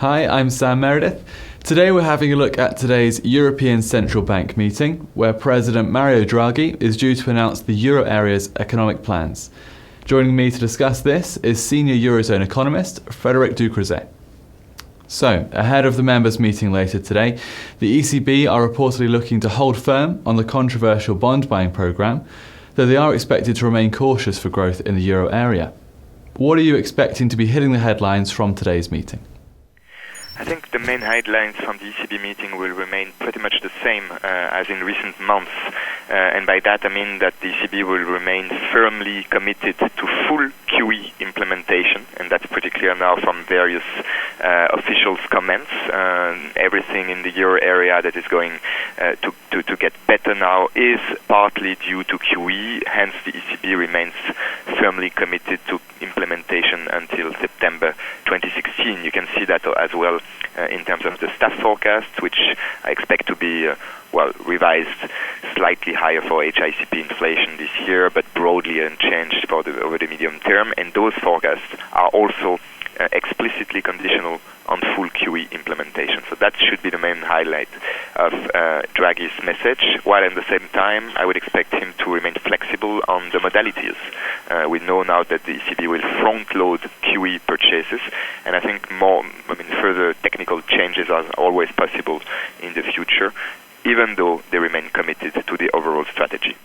Hi, I'm Sam Meredith. Today we're having a look at today's European Central Bank meeting, where President Mario Draghi is due to announce the euro area's economic plans. Joining me to discuss this is senior Eurozone economist Frederik Ducrozet. So, ahead of the members' meeting later today, the ECB are reportedly looking to hold firm on the controversial bond buying programme, though they are expected to remain cautious for growth in the euro area. What are you expecting to be hitting the headlines from today's meeting? I think the main headlines from the ECB meeting will remain pretty much the same as in recent months. And by that I mean that the ECB will remain firmly committed to full QE implementation, and that's pretty clear now from various officials' comments. Everything in the euro area that is going to get better now is partly due to QE, hence the ECB remains firmly committed to implementation until September 2016. You can see that as well in terms of the staff forecasts, which I expect to be revised slightly higher for HICP inflation this year, but broadly unchanged for over the medium term. And those forecasts are also explicitly conditional on full QE implementation. So that should be the main highlight of Draghi's message, while at the same time I would expect him to remain flexible on the modalities. We know now that the ECB will front-load QE purchases, and I think further technical changes are always possible in the future, even though they remain committed to the overall strategy.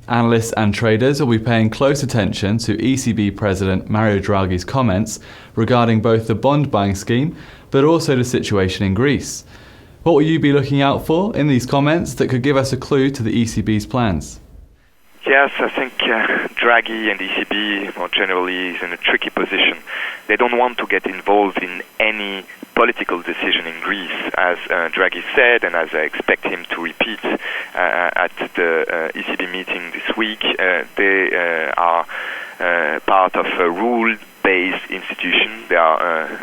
Analysts and traders will be paying close attention to ECB President Mario Draghi's comments regarding both the bond buying scheme, but also the situation in Greece. What will you be looking out for in these comments that could give us a clue to the ECB's plans? Yes, I think Draghi and ECB more generally is in a tricky position. They don't want to get involved in any political decision in Greece, as Draghi said, and as I expect him to repeat at the ECB meeting this week. They are part of a rule-based institution. They are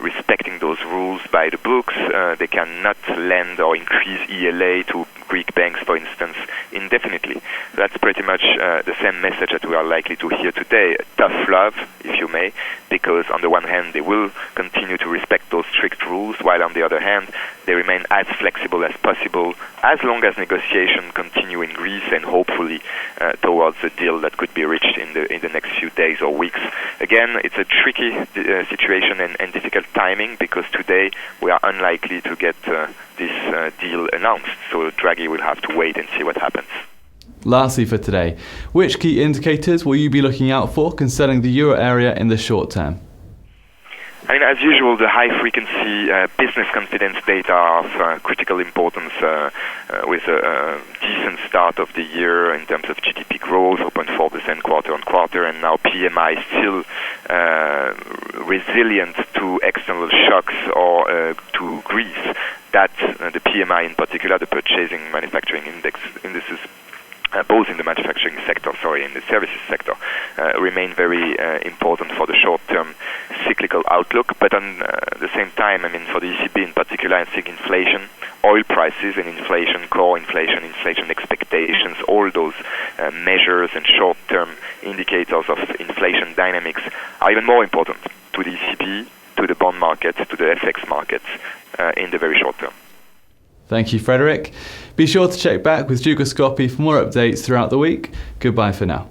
respecting those rules by the books. They cannot lend or increase ELA to Greek banks, for instance, indefinitely. That's pretty much the same message that we are likely to hear today. Tough love, if you may, because on the one hand they will continue to respect those strict rules, while on the other hand they remain as flexible as possible as long as negotiations continue in Greece and hopefully towards a deal that could be reached in the next few days or weeks. Again, it's a tricky situation and difficult timing, because today we are unlikely to get this deal announced, so Draghi will have to wait and see what happens. Lastly for today, which key indicators will you be looking out for concerning the euro area in the short term? As usual, the high-frequency business confidence data are of critical importance, with a decent start of the year in terms of GDP growth, 0.4% quarter-on-quarter, and now PMI still resilient to external shocks or to Greece. That the PMI in particular, the Purchasing Manufacturing indices, both in the manufacturing sector, in the services sector, remain very important for the short-term cyclical outlook. But on the same time, for the ECB in particular, I think inflation, oil prices and inflation, core inflation, inflation expectations, all those measures and short-term indicators of inflation dynamics are even more important to the ECB, to the bond market, to the FX markets in the very short term. Thank you, Frederik. Be sure to check back with Ducroscopy for more updates throughout the week. Goodbye for now.